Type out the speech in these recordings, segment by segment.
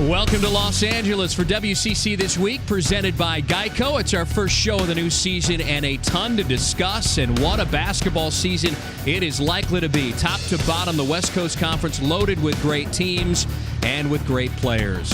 Welcome to Los Angeles for WCC This Week, presented by Geico. It's our first show of the new season and a ton to discuss, and what a basketball season it is likely to be. Top to bottom, the West Coast Conference loaded with great teams and with great players.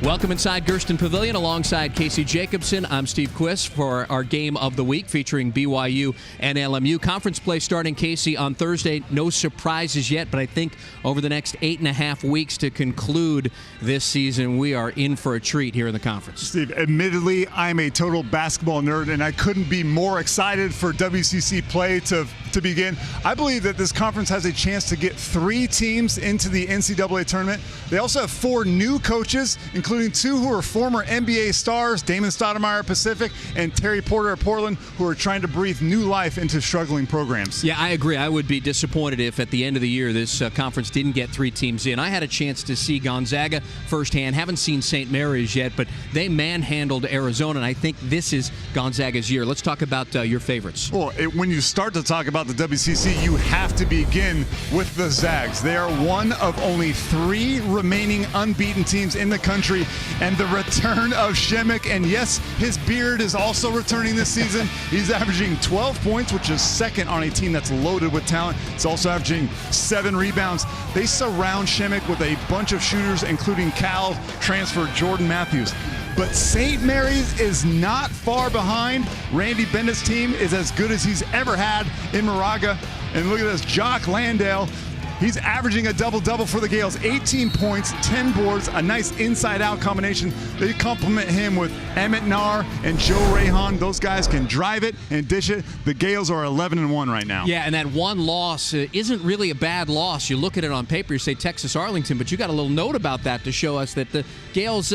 Welcome inside Gersten Pavilion alongside Casey Jacobson. I'm Steve Quist for our game of the week featuring BYU and LMU. Conference play starting, Casey, on Thursday. No surprises yet, but I think over the next 8.5 weeks to conclude this season, we are in for a treat here in the conference. Steve, admittedly, I'm a total basketball nerd, and I couldn't be more excited for WCC play to begin. I believe that this conference has a chance to get 3 teams into the NCAA tournament. They also have 4 new coaches, including 2 who are former NBA stars, Damon Stoudemire at Pacific and Terry Porter at Portland, who are trying to breathe new life into struggling programs. Yeah, I agree. I would be disappointed if at the end of the year this conference didn't get 3 teams in. I had a chance to see Gonzaga firsthand. Haven't seen St. Mary's yet, but they manhandled Arizona, and I think this is Gonzaga's year. Let's talk about your favorites. Well, when you start to talk about the WCC, you have to begin with the Zags. They are one of only 3 remaining unbeaten teams in the country, and the return of Shemek, and yes, his beard is also returning this season. He's averaging 12 points, which is second on a team that's loaded with talent. He's also averaging 7 rebounds. They surround Shemek with a bunch of shooters, including Cal transfer Jordan Matthews. But St. Mary's is not far behind. Randy Bennett's team is as good as he's ever had in Moraga. And look at this, Jock Landale. He's averaging a double-double for the Gales. 18 points, 10 boards, a nice inside-out combination. They complement him with Emmett Nahr and Joe Rayhan. Those guys can drive it and dish it. The Gales are 11-1 right now. Yeah, and that one loss isn't really a bad loss. You look at it on paper, you say Texas Arlington, but you got a little note about that to show us that the Gales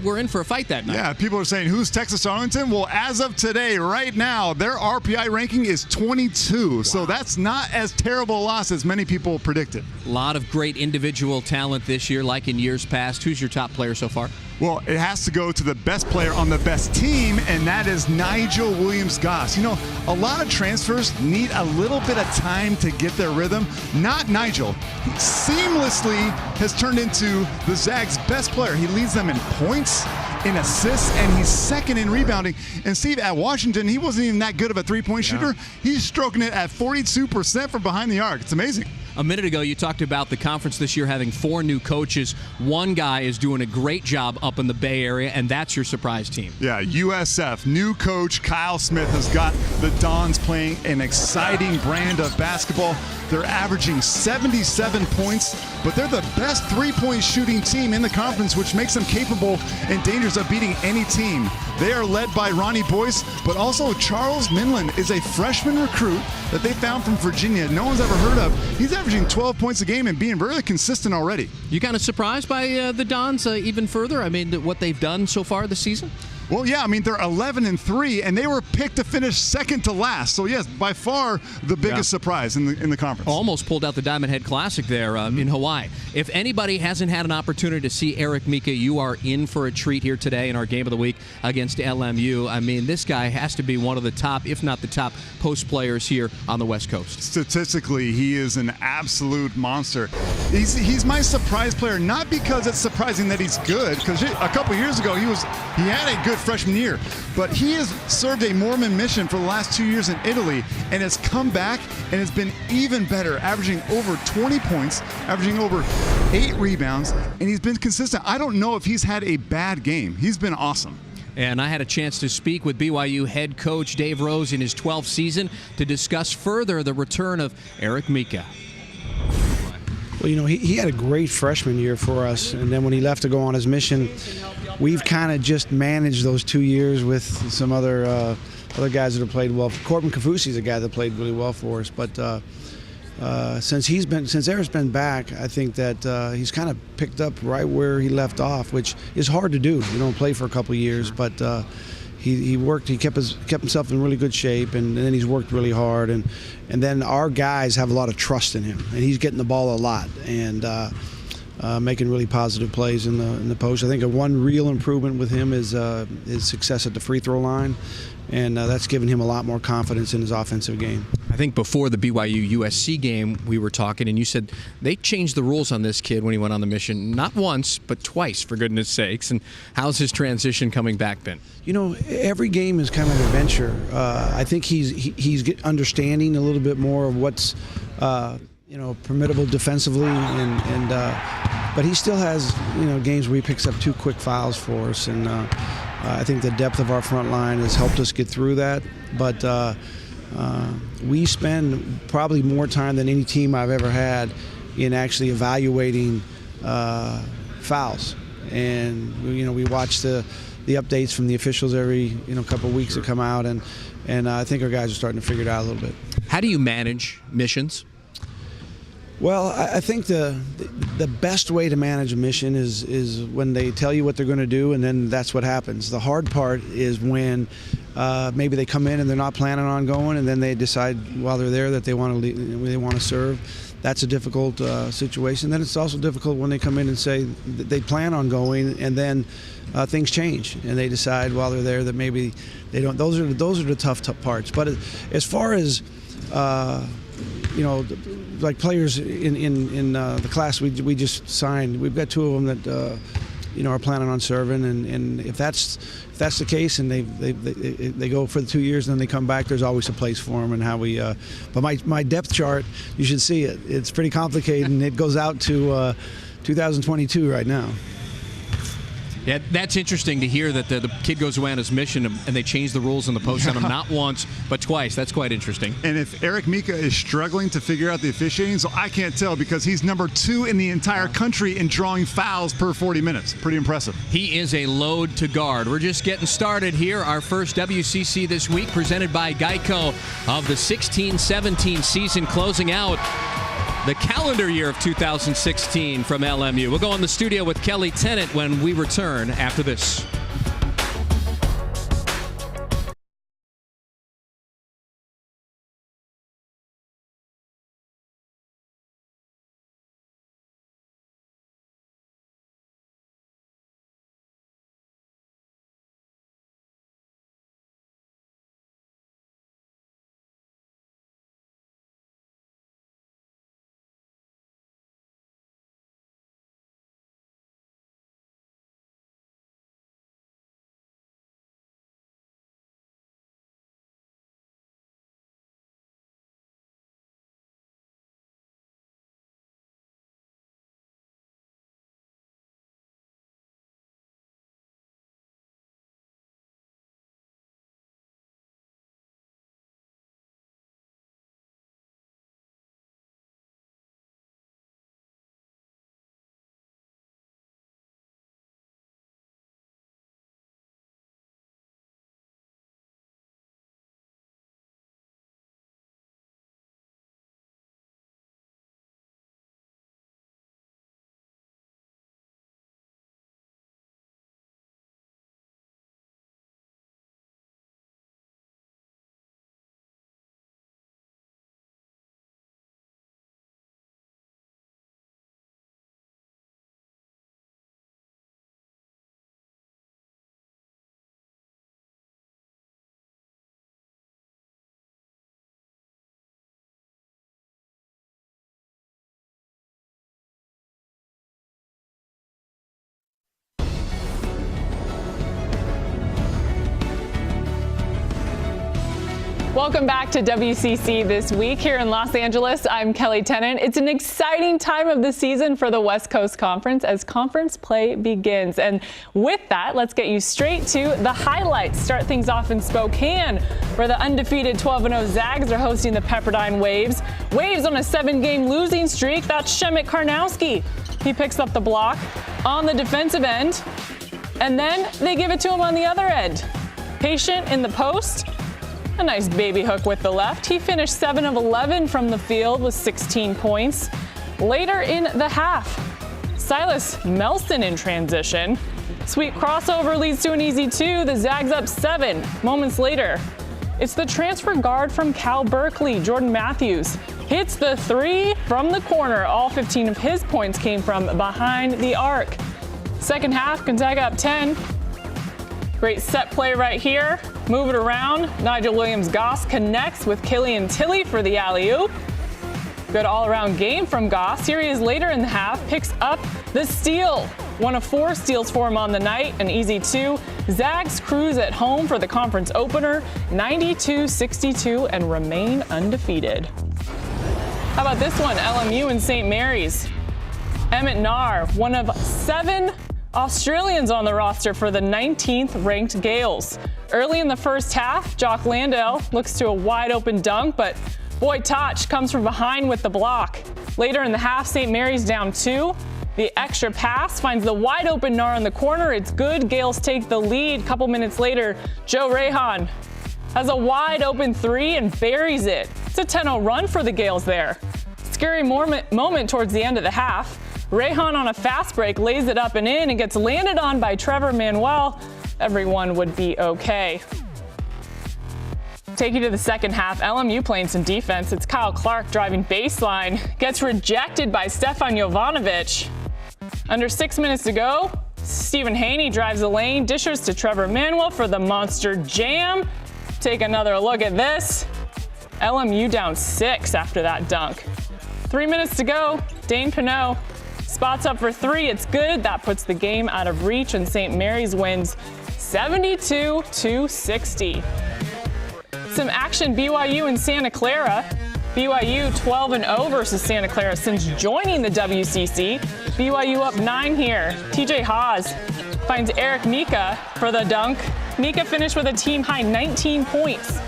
were in for a fight that night. Yeah, people are saying, who's Texas Arlington? Well, as of today, right now, their RPI ranking is 22. Wow. So that's not as terrible a loss as many people predicted. A lot of great individual talent this year, like in years past. Who's your top player so far? Well, it has to go to the best player on the best team, and that is Nigel Williams-Goss. You know, a lot of transfers need a little bit of time to get their rhythm. Not Nigel. He seamlessly has turned into the Zags' best player. He leads them in points, in assists, and he's second in rebounding. And Steve, at Washington, he wasn't even that good of a three-point shooter. He's stroking it at 42% from behind the arc. It's amazing. A minute ago, you talked about the conference this year having 4 new coaches. One guy is doing a great job up in the Bay Area, and that's your surprise team. Yeah, USF. New coach Kyle Smith has got the Dons playing an exciting brand of basketball. They're averaging 77 points, but they're the best three-point shooting team in the conference, which makes them capable and dangerous of beating any team. They are led by Ronnie Boyce, but also Charles Minlin is a freshman recruit that they found from Virginia. No one's ever heard of. He's averaging 12 points a game and being very consistent already. You kind of surprised by the Dons even further? I mean, what they've done so far this season? Well, yeah, I mean, they're 11-3, and they were picked to finish second to last. So, yes, by far the biggest surprise in the conference. Almost pulled out the Diamond Head Classic there in Hawaii. If anybody hasn't had an opportunity to see Eric Mika, you are in for a treat here today in our Game of the Week against LMU. I mean, this guy has to be one of the top, if not the top, post players here on the West Coast. Statistically, he is an absolute monster. He's my surprise player, not because it's surprising that he's good, because a couple years ago he had a good freshman year, but he has served a Mormon mission for the last 2 years in Italy and has come back and has been even better, averaging over 20 points, averaging over 8 rebounds, and he's been consistent. I don't know if he's had a bad game. He's been awesome. And I had a chance to speak with BYU head coach Dave Rose in his 12th season to discuss further the return of Eric Mika. Well, you know, he had a great freshman year for us, and then when he left to go on his mission, we've kind of just managed those 2 years with some other guys that have played well. Corbin Kafusi is a guy that played really well for us, but since Eric's been back, I think that he's kind of picked up right where he left off, which is hard to do. You don't play for a couple of years, but he worked. He kept himself in really good shape, and then he's worked really hard. And then our guys have a lot of trust in him, and he's getting the ball a lot. And making really positive plays in the post. I think one real improvement with him is his success at the free throw line, and that's given him a lot more confidence in his offensive game. I think before the BYU-USC game, we were talking, and you said they changed the rules on this kid when he went on the mission, not once, but twice, for goodness sakes. And how's his transition coming back been? You know, every game is kind of an adventure. I think he's understanding a little bit more of what's permittable defensively, but he still has games where he picks up 2 quick fouls for us, and I think the depth of our front line has helped us get through that. But we spend probably more time than any team I've ever had in actually evaluating fouls, and we watch the updates from the officials every couple of weeks that come out, and I think our guys are starting to figure it out a little bit. How do you manage missions? Well, I think the best way to manage a mission is when they tell you what they're going to do, and then that's what happens. The hard part is when maybe they come in and they're not planning on going, and then they decide while they're there that they want to serve. That's a difficult situation. Then it's also difficult when they come in and say that they plan on going, and then things change, and they decide while they're there that maybe they don't. Those are the tough parts. But as far as like players in the class we just signed, we've got 2 of them that are planning on serving, and if that's the case, and they go for the 2 years and then they come back, there's always a place for them. And how we but my depth chart, you should see it. It's pretty complicated, and it goes out to 2022 right now. Yeah, that's interesting to hear that the kid goes away on his mission and they change the rules in the post on him not once but twice. That's quite interesting. And if Eric Mika is struggling to figure out the officiating, so I can't tell, because he's number 2 in the entire country in drawing fouls per 40 minutes. Pretty impressive. He is a load to guard. We're just getting started here. Our first WCC this week, presented by Geico, of the 16-17 season, closing out the calendar year of 2016 from LMU. We'll go in the studio with Kelly Tennant when we return after this. Welcome back to WCC This Week here in Los Angeles. I'm Kelly Tennant. It's an exciting time of the season for the West Coast Conference as conference play begins. And with that, let's get you straight to the highlights. Start things off in Spokane, where the undefeated 12-0 Zags are hosting the Pepperdine Waves. Waves on a 7-game losing streak. That's Shemek Karnowski. He picks up the block on the defensive end, and then they give it to him on the other end. Patient in the post. A nice baby hook with the left. He finished 7 of 11 from the field with 16 points. Later in the half, Silas Melson in transition. Sweet crossover leads to an easy 2. The Zags up 7. Moments later, it's the transfer guard from Cal Berkeley, Jordan Matthews, hits the 3. from the corner. All 15 of his points came from behind the arc. Second half, Gonzaga up 10. Great set play right here. Move it around. Nigel Williams-Goss connects with Killian Tilly for the alley-oop. Good all-around game from Goss. Here he is later in the half, picks up the steal. One of 4 steals for him on the night, an easy 2. Zags cruise at home for the conference opener, 92-62, and remain undefeated. How about this one, LMU and St. Mary's? Emmett Nahr, one of 7 Australians on the roster for the 19th ranked Gales. Early in the first half, Jock Landale looks to a wide open dunk, but Boy Toch comes from behind with the block. Later in the half, St. Mary's down 2. The extra pass finds the wide open Nahr in the corner. It's good. Gales take the lead. Couple minutes later, Joe Rehan has a wide open 3 and buries it. It's a 10-0 run for the Gales there. Scary moment towards the end of the half. Rehan on a fast break lays it up and in and gets landed on by Trevor Manuel. Everyone would be okay. Take you to the second half. LMU playing some defense. It's Kyle Clark driving baseline. Gets rejected by Stefan Jovanovic. Under 6 minutes to go, Stephen Haney drives the lane, dishes to Trevor Manuel for the monster jam. Take another look at this. LMU down 6 after that dunk. 3 minutes to go. Dane Pinot spots up for 3. It's good. That puts the game out of reach, and St. Mary's wins 72-60. Some action, BYU and Santa Clara. BYU 12-0 versus Santa Clara since joining the WCC. BYU up 9 here. TJ Haas finds Eric Mika for the dunk. Mika finished with a team-high 19 points.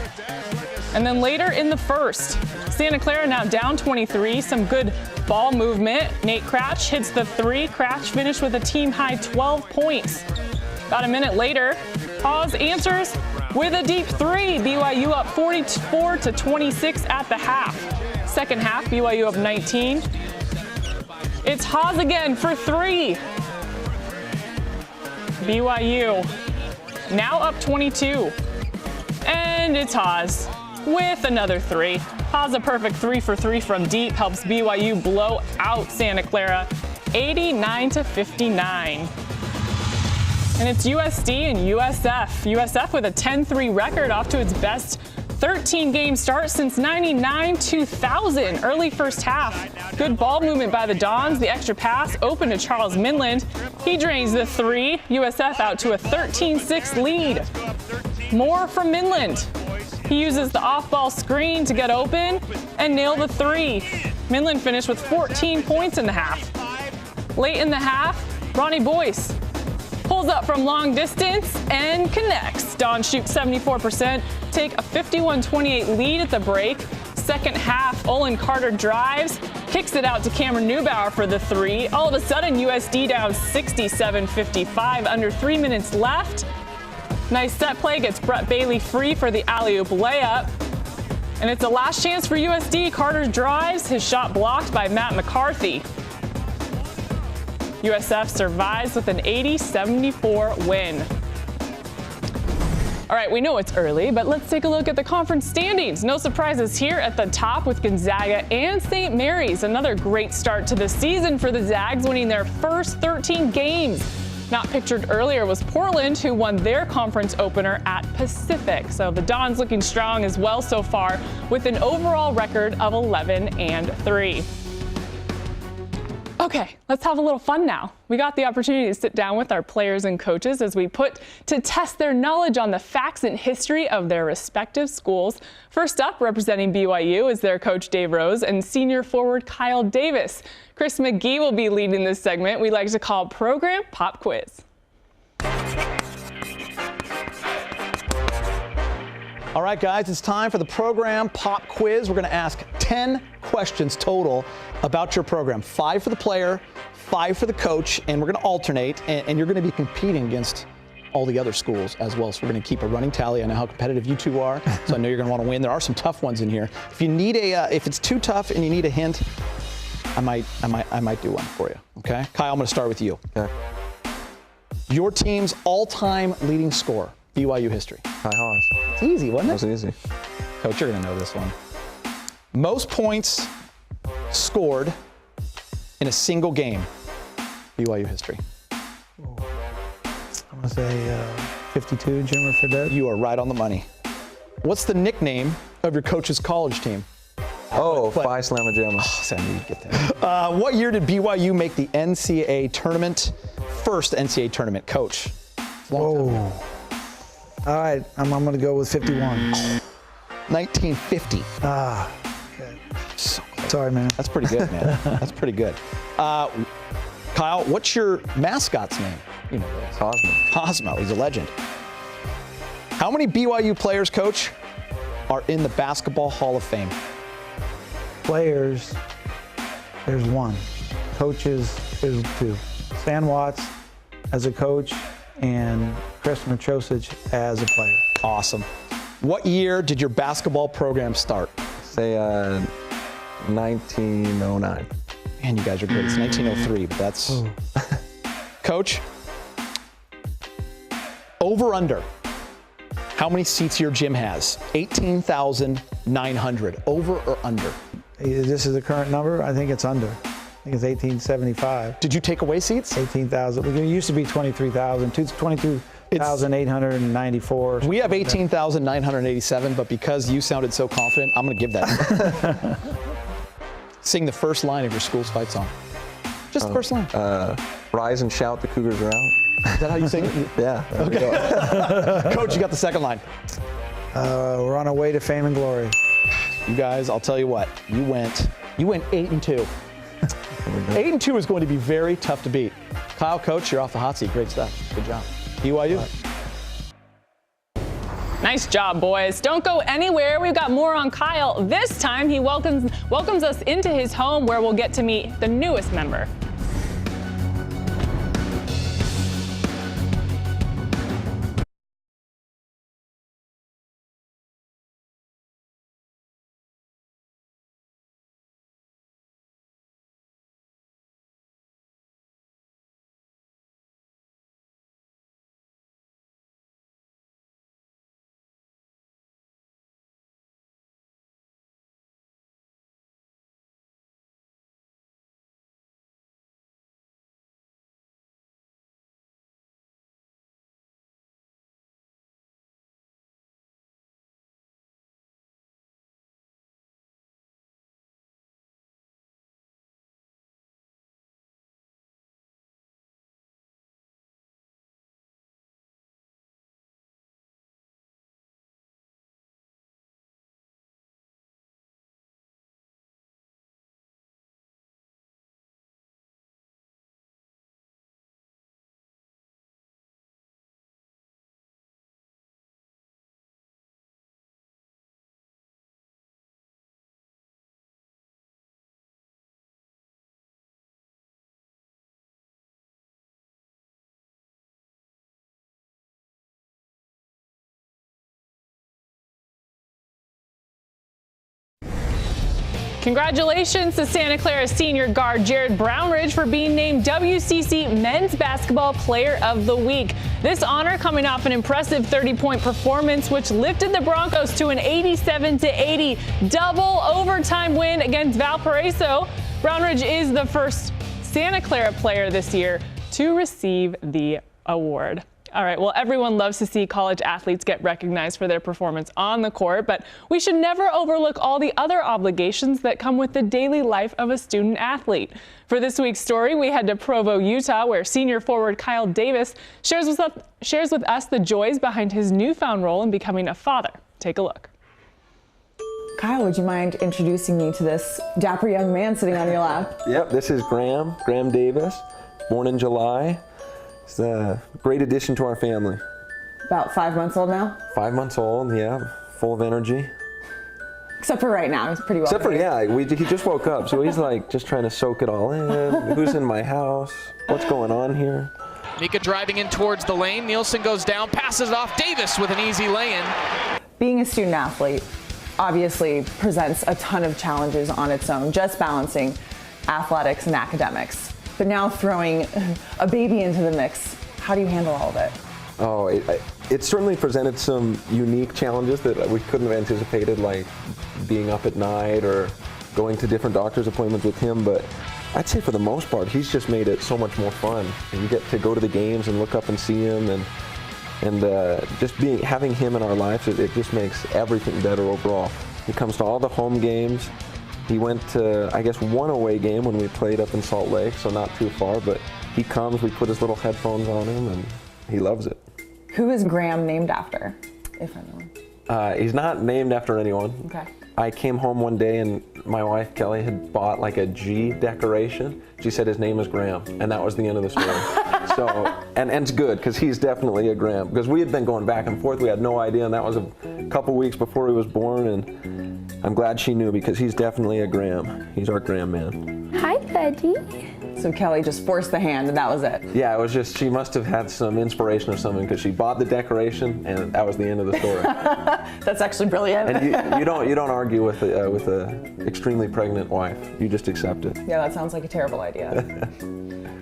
And then later in the first, Santa Clara now down 23. Some good ball movement. Nate Cratch hits the 3. Cratch finished with a team-high 12 points. About a minute later, Haas answers with a deep 3. BYU up 44-26 at the half. Second half, BYU up 19. It's Haas again for 3. BYU now up 22. And it's Haas with another 3. Haas a perfect 3 for 3 from deep helps BYU blow out Santa Clara 89-59. And it's USD and USF. USF with a 10-3 record off to its best 13-game start since 99-2000. Early first half. Good ball movement by the Dons. The extra pass open to Charles Minland. He drains the 3. USF out to a 13-6 lead. More from Minland. He uses the off-ball screen to get open and nail the 3. Minland finished with 14 points in the half. Late in the half, Ronnie Boyce pulls up from long distance and connects. Dons shoot 74%, take a 51-28 lead at the break. Second half, Olin Carter drives, kicks it out to Cameron Neubauer for the 3. All of a sudden, USD down 67-55, under 3 minutes left. Nice set play, gets Brett Bailey free for the alley-oop layup. And it's a last chance for USD. Carter drives, his shot blocked by Matt McCarthy. USF survives with an 80-74 win. All right, we know it's early, but let's take a look at the conference standings. No surprises here at the top with Gonzaga and St. Mary's. Another great start to the season for the Zags, winning their first 13 games. Not pictured earlier was Portland, who won their conference opener at Pacific. So the Dons looking strong as well so far with an overall record of 11-3. Okay, let's have a little fun now. We got the opportunity to sit down with our players and coaches as we put to test their knowledge on the facts and history of their respective schools. First up, representing BYU is their coach Dave Rose and senior forward Kyle Davis. Chris McGee will be leading this segment we like to call Program Pop Quiz. All right, guys, it's time for the Program Pop Quiz. We're going to ask 10 questions total about your program. 5 for the player, 5 for the coach, and we're going to alternate, and you're going to be competing against all the other schools as well. So we're going to keep a running tally. I know how competitive you two are, so I know you're going to want to win. There are some tough ones in here. If you need if it's too tough and you need a hint, I might do one for you. Okay, Kyle, I'm going to start with you. Okay. Your team's all-time leading scorer, BYU history. Kai Haas. It's easy, wasn't it? That was easy. Coach, you're going to know this one. Most points scored in a single game? BYU history. I'm going to say 52, Jimmer Fredette. You are right on the money. What's the nickname of your coach's college team? Phi Slamma Jamma. So I knew you'd get that. What year did BYU make the NCAA tournament? First NCAA tournament, coach. Whoa. All right, I'm going to go with 51. 1950. Okay. So close. Sorry, man. That's pretty good, man. That's pretty good. Kyle, what's your mascot's name? You know this. Cosmo. Cosmo. He's a legend. How many BYU players, coach, are in the Basketball Hall of Fame? Players, there's one. Coaches, there's two. Stan Watts as a coach and Chris Matrosich as a player. Awesome. What year did your basketball program start? Say 1909. Man, you guys are good. It's 1903, but that's... Coach, over under. How many seats your gym has? 18,900. Over or under? This is the current number. I think it's under. I think it's 1875. Did you take away seats? 18,000. It used to be 23,000. 22,894. We have 18,987, but because you sounded so confident, I'm going to give that. Sing the first line of your school's fight song. Just the first line. Rise and shout, the Cougars are out. Is that how you sing it? Yeah. Okay. Coach, you got the second line. We're on our way to fame and glory. You guys, I'll tell you what. You went 8-2. 8-2 is going to be very tough to beat. Kyle, coach, you're off the hot seat. Great stuff. Good job. BYU. Nice job, boys. Don't go anywhere. We've got more on Kyle. This time, he welcomes us into his home where we'll get to meet the newest member. Congratulations to Santa Clara senior guard Jared Brownridge for being named WCC Men's Basketball Player of the Week. This honor coming off an impressive 30-point performance, which lifted the Broncos to an 87-80 double overtime win against Valparaiso. Brownridge is the first Santa Clara player this year to receive the award. All right, well, everyone loves to see college athletes get recognized for their performance on the court, but we should never overlook all the other obligations that come with the daily life of a student athlete. For this week's story, we head to Provo, Utah, where senior forward Kyle Davis shares with us the joys behind his newfound role in becoming a father. Take a look. Kyle, would you mind introducing me to this dapper young man sitting on your lap? Yep, this is Graham Davis, born in July. He's a great addition to our family. About 5 months old now? 5 months old, yeah, full of energy. Except for right now, he's pretty well. Except for, yeah, he just woke up, so he's like just trying to soak it all in. Who's in my house? What's going on here? Mika driving in towards the lane. Nielsen goes down, passes it off. Davis with an easy lay-in. Being a student athlete obviously presents a ton of challenges on its own, just balancing athletics and academics. But now throwing a baby into the mix, how do you handle all of it? Oh, it certainly presented some unique challenges that we couldn't have anticipated, like being up at night or going to different doctor's appointments with him, but I'd say for the most part, he's just made it so much more fun. And you get to go to the games and look up and see him, and just having him in our lives, it just makes everything better overall. He comes to all the home games. He went to, I guess, one away game when we played up in Salt Lake, so not too far, but he comes, we put his little headphones on him, and he loves it. Who is Graham named after, if anyone? He's not named after anyone. Okay. I came home one day and my wife Kelly had bought like a G decoration. She said his name is Graham, and that was the end of the story. So, and it's good because he's definitely a Graham, because we had been going back and forth. We had no idea, and that was a couple weeks before he was born, and I'm glad she knew because he's definitely a Graham. He's our Graham man. Hi, Veggie. So Kelly just forced the hand, and that was it. Yeah, it was just, she must have had some inspiration or something, because she bought the decoration, and that was the end of the story. That's actually brilliant. And you don't argue with a extremely pregnant wife. You just accept it. Yeah, that sounds like a terrible idea.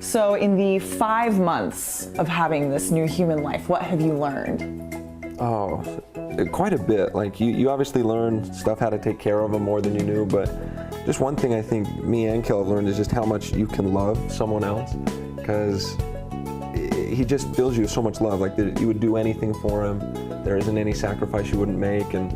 So in the 5 months of having this new human life, what have you learned? Oh, quite a bit. Like you obviously learn stuff, how to take care of them more than you knew, but just one thing I think me and Kel have learned is just how much you can love someone else, because he just fills you with so much love. Like you would do anything for him. There isn't any sacrifice you wouldn't make, and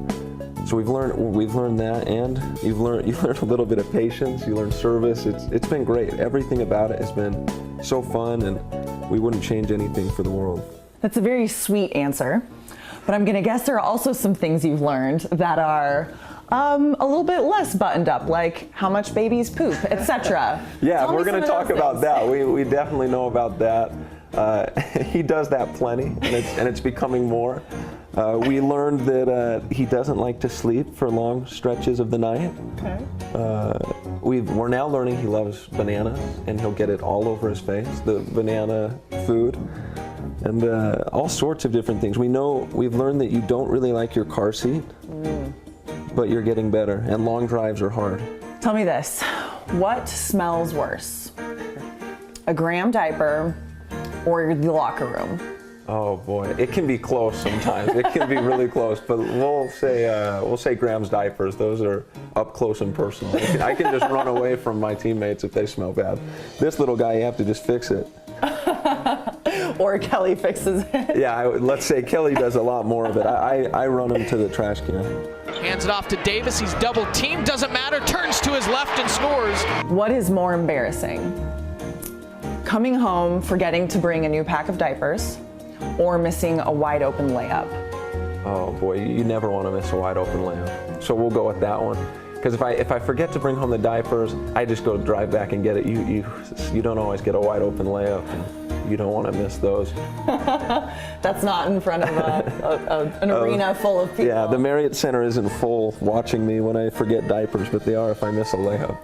so we've learned that, and you learn a little bit of patience. You learn service. It's been great. Everything about it has been so fun, and we wouldn't change anything for the world. That's a very sweet answer, but I'm gonna guess there are also some things you've learned that are a little bit less buttoned up, like how much babies poop, etc. Yeah, we're going to talk about that. We definitely know about that. He does that plenty, and it's becoming more. We learned that he doesn't like to sleep for long stretches of the night. Okay. We're now learning he loves bananas, and he'll get it all over his face, the banana food, and all sorts of different things. We've learned that you don't really like your car seat. But you're getting better, and long drives are hard. Tell me this, what smells worse? A Graham diaper or the locker room? Oh boy, it can be close sometimes. It can be really close, but we'll say Graham's diapers. Those are up close and personal. I can just run away from my teammates if they smell bad. This little guy, you have to just fix it. Or Kelly fixes it. Yeah, let's say Kelly does a lot more of it. I run him to the trash can. Hands it off to Davis. He's double teamed. Doesn't matter. Turns to his left and scores. What is more embarrassing? Coming home, forgetting to bring a new pack of diapers, or missing a wide open layup? Oh boy, you never want to miss a wide open layup. So we'll go with that one. Because if I forget to bring home the diapers, I just go drive back and get it. You don't always get a wide open layup, and you don't want to miss those. That's not in front of an arena full of people. Yeah, the Marriott Center isn't full watching me when I forget diapers, but they are if I miss a layup.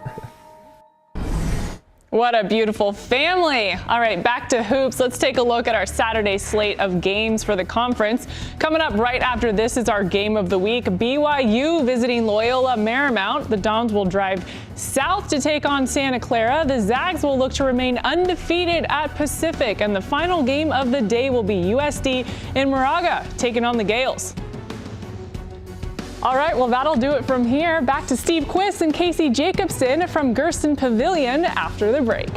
What a beautiful family. All right, back to hoops. Let's take a look at our Saturday slate of games for the conference. Coming up right after this is our game of the week. BYU visiting Loyola Marymount. The Dons will drive south to take on Santa Clara. The Zags will look to remain undefeated at Pacific. And the final game of the day will be USD in Moraga taking on the Gales. All right, well, that'll do it from here. Back to Steve Quist and Casey Jacobson from Gersten Pavilion after the break.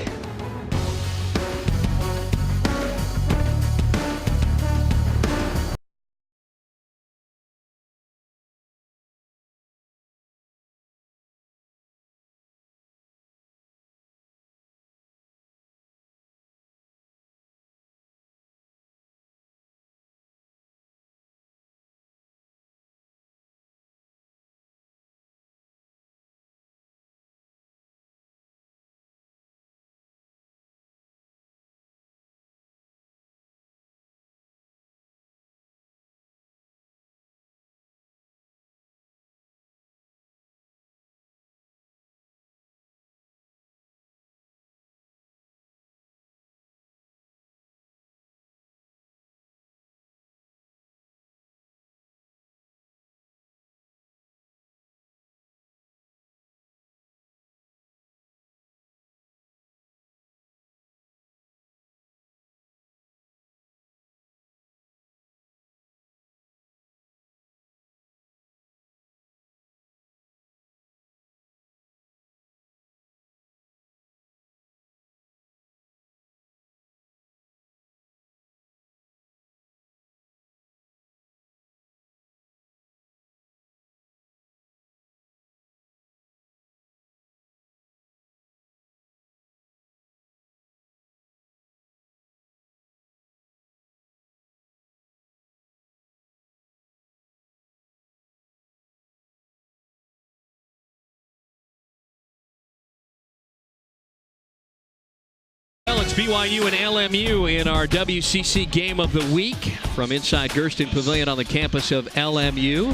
BYU and LMU in our WCC Game of the Week from inside Gersten Pavilion on the campus of LMU.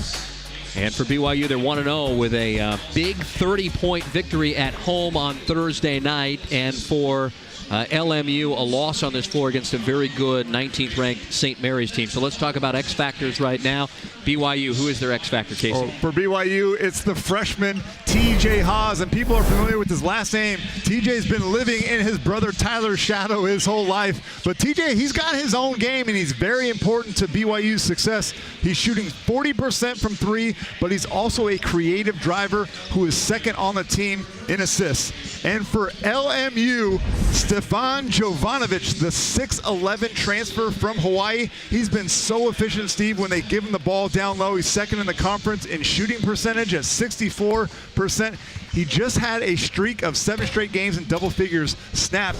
And for BYU, they're 1-0 with a big 30-point victory at home on Thursday night. And for LMU, a loss on this floor against a very good 19th-ranked St. Mary's team. So let's talk about X Factors right now. BYU, who is their X Factor, Casey? Oh, for BYU, it's the freshman TJ Haas, and people are familiar with his last name. TJ's been living in his brother Tyler's shadow his whole life. But TJ, he's got his own game, and he's very important to BYU's success. He's shooting 40% from three, but he's also a creative driver who is second on the team in assists. And for LMU, Stefan Jovanovic, the 6'11 transfer from Hawaii, he's been so efficient, Steve, when they give him the ball down low. He's second in the conference in shooting percentage at 64%. He just had a streak of 7 straight games in double figures snapped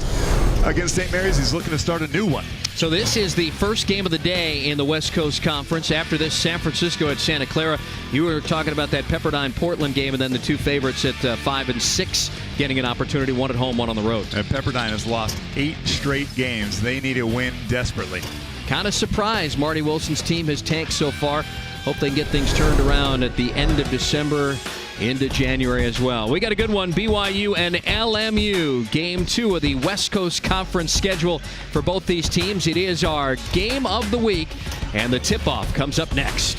against St. Mary's. He's looking to start a new one. So this is the first game of the day in the West Coast Conference. After this, San Francisco at Santa Clara. You were talking about that Pepperdine-Portland game, and then the two favorites at 5 and 6 getting an opportunity, one at home, one on the road. And Pepperdine has lost 8 straight games. They need a win desperately. Kind of surprised Marty Wilson's team has tanked so far. Hope they can get things turned around at the end of December into January as well. We got a good one, BYU and LMU. Game 2 of the West Coast Conference schedule for both these teams. It is our game of the week, and the tip-off comes up next.